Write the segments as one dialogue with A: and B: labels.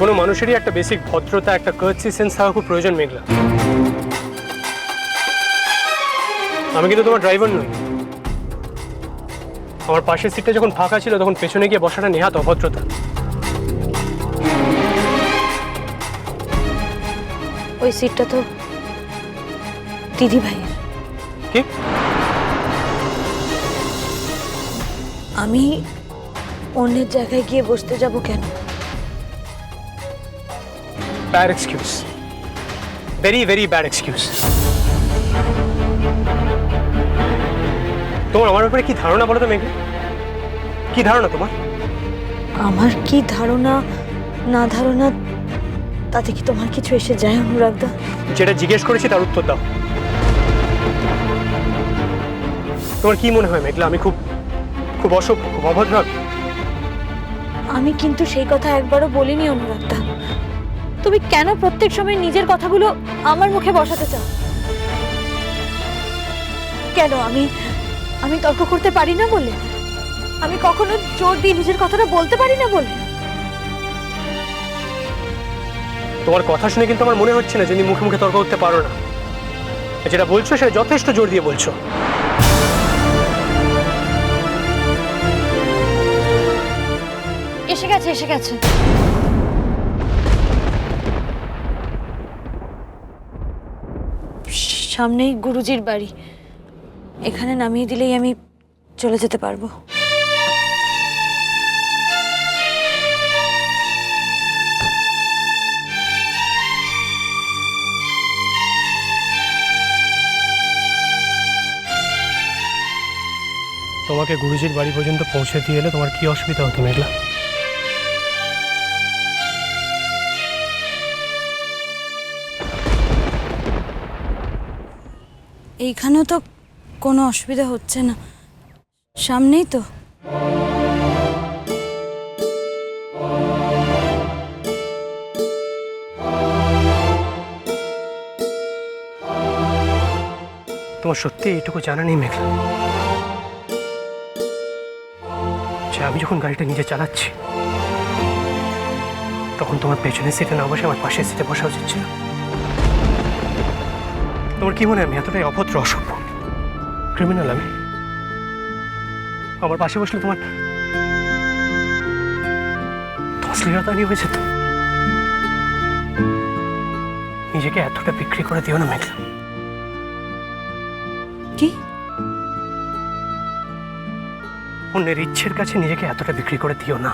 A: কোনো মানুষেরই একটা বেসিক ভদ্রতা, একটা কার্টসি সেন্স থাকা খুব প্রয়োজন মেঘলা। আমি কিন্তু তোমার ড্রাইভার নই। আমার পাশের সিটটা যখন ফাঁকা ছিল তখন পেছনে গিয়ে বসাটা নেহাত অভদ্রতা।
B: ওই সিটটা তো দিদি ভাইয়ের।
A: কি?
B: আমি অন্যের জায়গায় গিয়ে বসতে যাব কেন?
A: Bad excuse, very very bad excuse. তোমার আমার ব্যাপারে কি ধারণা বলো তো মেঘলা? কি ধারণা তোমার?
B: আমার কি ধারণা না ধারণা তাতে কি তোমার কিছু এসে যায় অনুরাগদা?
A: যেটা জিজ্ঞেস করেছি তার উত্তর দাও। তোমার কি মনে হয় মেঘলা আমি খুব খুব অসভ্য, খুব অভদ্র?
B: আমি কিন্তু সেই কথা একবারও বলিনি অনুরাগদা। তুমি কেন প্রত্যেক সময় নিজের কথাগুলো আমার মুখে বসাতে চাও? কেন আমি তর্ক করতে পারি না বলে? আমি কখনো জোর দিয়ে নিজের কথাটা বলতে পারি না বলে?
A: তোমার কথা শুনে কিন্তু আমার মনে হচ্ছে না যে তুমি মুখে মুখে তর্ক করতে পারো না। যেটা বলছো সেটা যথেষ্ট জোর দিয়ে বলছো।
B: এসে গেছে এসে গেছে। সামনেই গুরুজির বাড়ি। এখানে নামিয়ে দিলেই আমি চলে যেতে পারবো।
A: তোমাকে গুরুজির বাড়ি পর্যন্ত পৌঁছে দিয়ে এলে তোমার কি অসুবিধা হতো মেঘলা?
B: এইখানেও তো কোনো অসুবিধা হচ্ছে না, সামনেই তো।
A: তোমার সত্যি এইটুকু জানা নেই মেঘলা যে আমি যখন গাড়িটা নিজে চালাচ্ছি তখন তোমার পেছনের সিটে না বসে আমার পাশের সিটে বসা উচিত ছিল? তোমার কি মনে হয় আমি এতটাই অভদ্র, অসভ্য, ক্রিমিনাল? আমি আমার পাশে বসলে তোমার শ্লীলতা নিয়ে হয়েছে তো? নিজেকে এতটা বিক্রি করে দিও না মেঘলা।
B: কি?
A: অন্যের ইচ্ছের কাছে নিজেকে এতটা বিক্রি করে দিও না।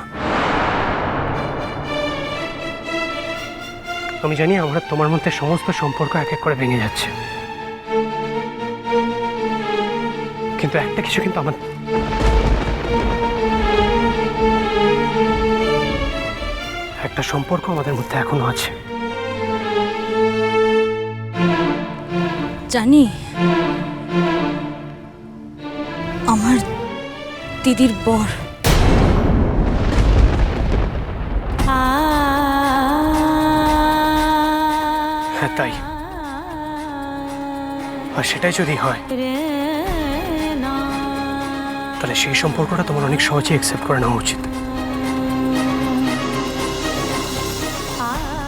A: আমি জানি আমরা তোমার মধ্যে সমস্ত সম্পর্ক এক এক করে ভেঙে যাচ্ছে, কিন্তু একটা কিছু কিন্তু আমার একটা সম্পর্ক আমাদের মধ্যে এখনো আছে।
B: জানি, আমার দিদির বর।
A: হ্যাঁ তাই, আর সেটাই যদি হয় তাহলে সেই সম্পর্কটা তোমার অনেক সহজে অ্যাকসেপ্ট করে নেওয়া উচিত।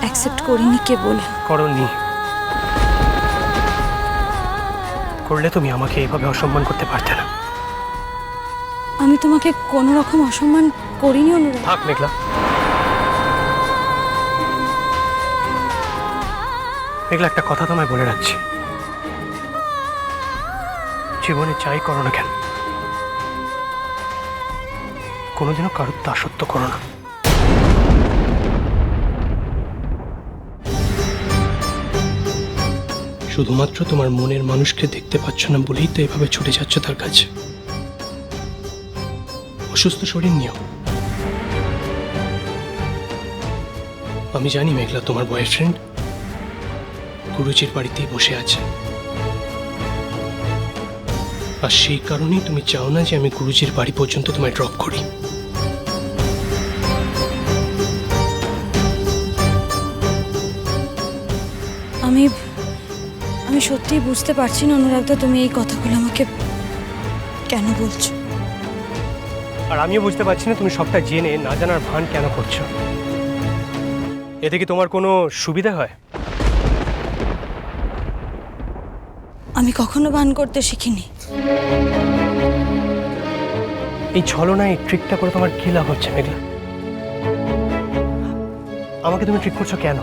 B: অ্যাকসেপ্ট করিনি কেবল।
A: করনি, করলে তুমি আমাকে এইভাবে অসম্মান করতে পারতে না।
B: আমি তোমাকে কোনো রকম অসম্মান করিনি অনুরাগ।
A: থাক মেঘলা, মেঘলা একটা কথা তোমায় বলে রাখছি, জীবনে চাই করো না কেন কোনোদিনও কারোর দাসত্ব করো না। শুধুমাত্র তোমার মনের মানুষকে দেখতে পাচ্ছ না বলেই তো এভাবে ছুটে যাচ্ছ তার কাছে। অসুস্থ শরীর নিয়েও। আমি জানি মেঘলা তোমার বয়ফ্রেন্ড গুরুজির বাড়িতেই বসে আছে, আর সেই কারণেই তুমি চাও না যে আমি গুরুজির বাড়ি পর্যন্ত তোমায় ড্রপ করি।
B: আমি আমি সত্যিই বুঝতে পারছি না অনুরাগদা, তুমি এই কথাগুলো আমাকে কেন বলছো।
A: আর আমিও বুঝতে পারছি না তুমি সবটা জেনে না জানার ভান কেন করছো। এতে কি তোমার কোনো সুবিধা হয়?
B: আমি কখনো বান করতে শিখিনি।
A: এই ছলনায় ট্রিকটা করে তোমার কি লাভ হচ্ছে মেঘলা? আমাকে তুমি ট্রিক করছো কেন?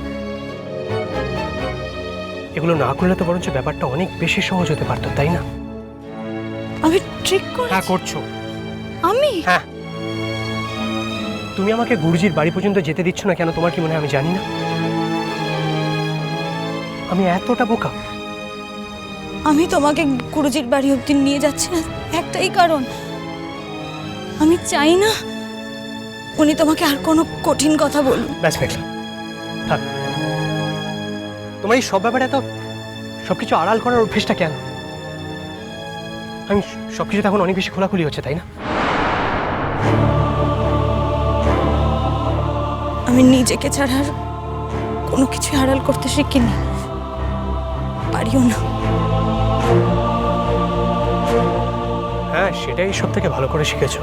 A: এগুলো না করলে তো বরঞ্চ ব্যাপারটা অনেক বেশি সহজ হতে পারতো, তাই না?
B: আমি ট্রিক করে?
A: হ্যাঁ, করছো।
B: আমি?
A: হ্যাঁ। তুমি আমাকে গুরুজির বাড়ি পর্যন্ত যেতে দিচ্ছ না কেন? তোমার কি মনে হয় আমি জানি না? আমি এতটা বোকা?
B: আমি তোমাকে গুরুজির বাড়ি অবধি নিয়ে যাচ্ছি না একটাই কারণ, আমি চাই না উনি তোমাকে আর কোনো কঠিন কথা বলুন।
A: ব্যাস মেঘলা, থাক। তোমার এই সব ব্যাপারে তো সবকিছু আড়াল করার অভ্যেসটা কেন? আমি সবকিছু এখন অনেক বেশি খোলাখুলি হচ্ছে, তাই না?
B: আমি নিজেকে ছাড়া আর কোনো কিছু আড়াল করতে শিখিনি, পারিও না।
A: হ্যাঁ, সেটাই সব থেকে ভালো করে শিখেছো।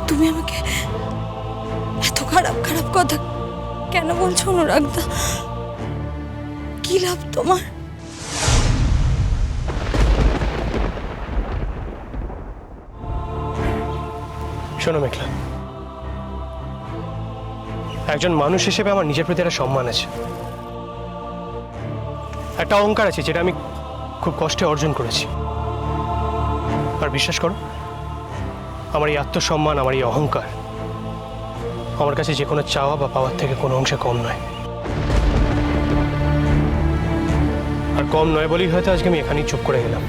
B: তুমি আমাকে এত খারাপ খারাপ কথা কেন বলছো অনুরাগদা? কি লাভ তোমার?
A: শোনো মেঘলা, একজন মানুষ হিসেবে আমার নিজের প্রতি একটা সম্মান আছে, একটা অহংকার আছে, যেটা আমি খুব কষ্টে অর্জন করেছি। আর বিশ্বাস করো, আমার এই আত্মসম্মান, আমার এই অহংকার আমার কাছে যে কোনো চাওয়া বা পাওয়ার থেকে কোনো অংশে কম নয়। আর কম নয় বলেই হয়তো আজকে আমি এখানেই চুপ করে গেলাম।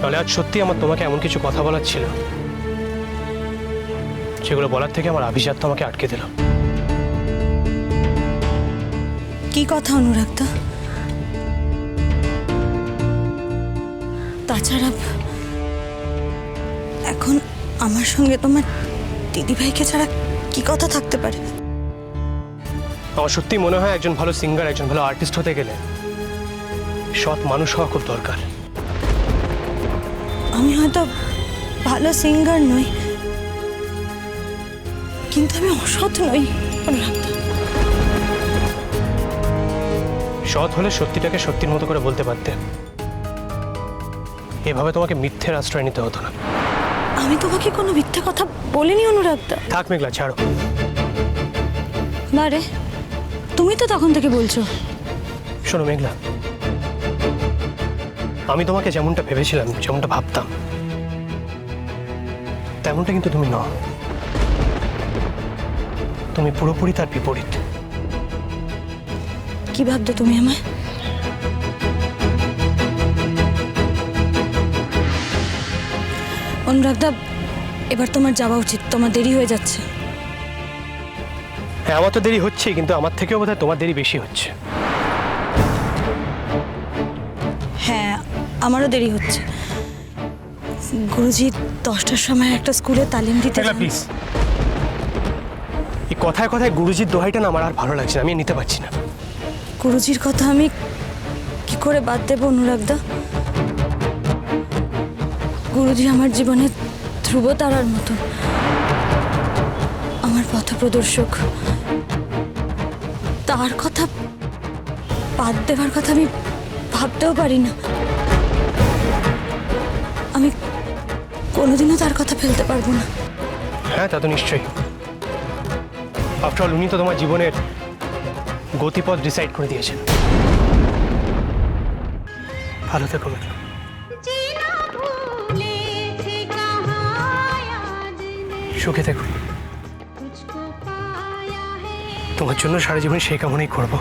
A: তাহলে আজ সত্যি আমার তোমাকে এমন কিছু কথা বলার ছিল, সেগুলো বলার থেকে আমার আভিজাত্য আমাকে আটকে দিল।
B: কি কথা অনুরাগদা? তাছাড়া এখন আমার সঙ্গে তোমার দিদিভাইকে ছাড়া কি কথা থাকতে পারে?
A: আমার সত্যি মনে হয় একজন ভালো সিঙ্গার, একজন ভালো আর্টিস্ট হতে গেলে সৎ মানুষ হওয়া খুব দরকার।
B: আমি হয়তো ভালো সিঙ্গার নই, কিন্তু আমি অসৎ নই অনুরাগদা।
A: সৎ হলে সত্যিটাকে সত্যির মতো করে বলতে পারতে, এভাবে তোমাকে মিথ্যের আশ্রয় নিতে হতো না।
B: আমি তোমাকে কোনো মিথ্যে কথা বলিনি অনুরাগদা।
A: থাক মেঘলা, ছাড়ো।
B: বারে, তুমি তো তখন থেকে বলছো।
A: শোনো মেঘলা, আমি তোমাকে যেমনটা ভেবেছিলাম, যেমনটা ভাবতাম, তেমনটা কিন্তু তুমি নও। তুমি পুরোপুরি তার বিপরীত।
B: কি ভাবছো তুমি আমায়? অনুরাগদা, এবার তোমার যাওয়া উচিত, তোমার দেরি হয়ে যাচ্ছে।
A: হ্যাঁ, আমার তো দেরি হচ্ছে, কিন্তু আমার থেকেও বোধহয় তোমার দেরি বেশি হচ্ছে।
B: হ্যাঁ, আমারও দেরি হচ্ছে। গুরুজি 10টার সময় একটা স্কুলে তালিম দিতে যান।
A: প্লিজ, এই কথায় কথায় গুরুজির দোহাইটা না আমার আর ভালো লাগছে না, আমি নিতে পারছি না।
B: গুরুজির কথা আমি কি করে বাদ দেবো অনুরাগদা? গুরুজি আমার জীবনে ধ্রুব তারার মতো, আমার পথপ্রদর্শক। তার কথা বাদ দেবার কথা আমি ভাবতেও পারি না। আমি কোনোদিনও তার কথা ফেলতে পারবো না।
A: হ্যাঁ, তা তো নিশ্চয়ই। আফটার অল উনি তো তোমার জীবনের গতিপথ ডিসাইড করে দিয়েছেন। ভালো থেকো মেঘলা। সুখে থেকো। তোমার জন্য সারা জীবন সেই কামনাই করবো।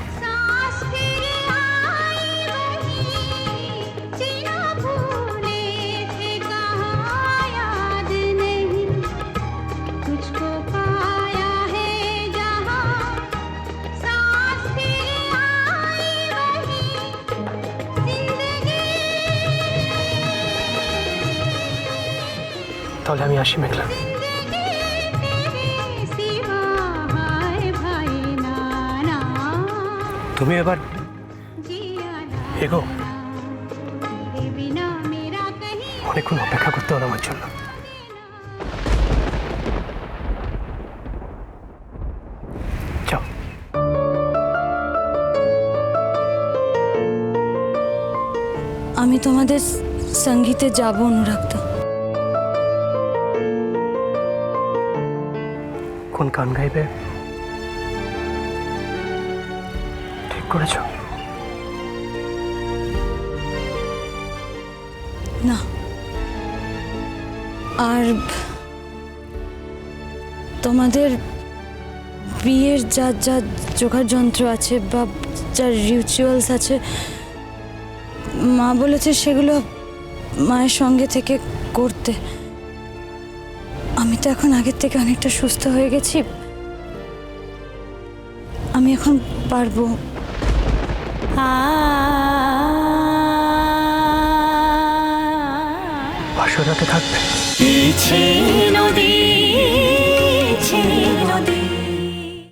A: তাহলে আমি আসি মেঘলা। তুমি এবার এগো, অনেকক্ষণ অপেক্ষা করতে হলো আমার জন্য। যাও।
B: আমি তোমাদের সঙ্গীতে যাব অনুরাগদা।
A: কোন গান গাইবে ঠিক করেছ?
B: না, আর তোমাদের বিয়ের যা যা জোগাড় যন্ত্র আছে বা যা রিচুয়ালস আছে, মা বলেছে সেগুলো মায়ের সঙ্গে থেকে করতে। আমি তো এখন আগের থেকে অনেকটা সুস্থ হয়ে গেছি, আমি এখন পারবো।
A: বাসরাতে থাকবে।
C: নদী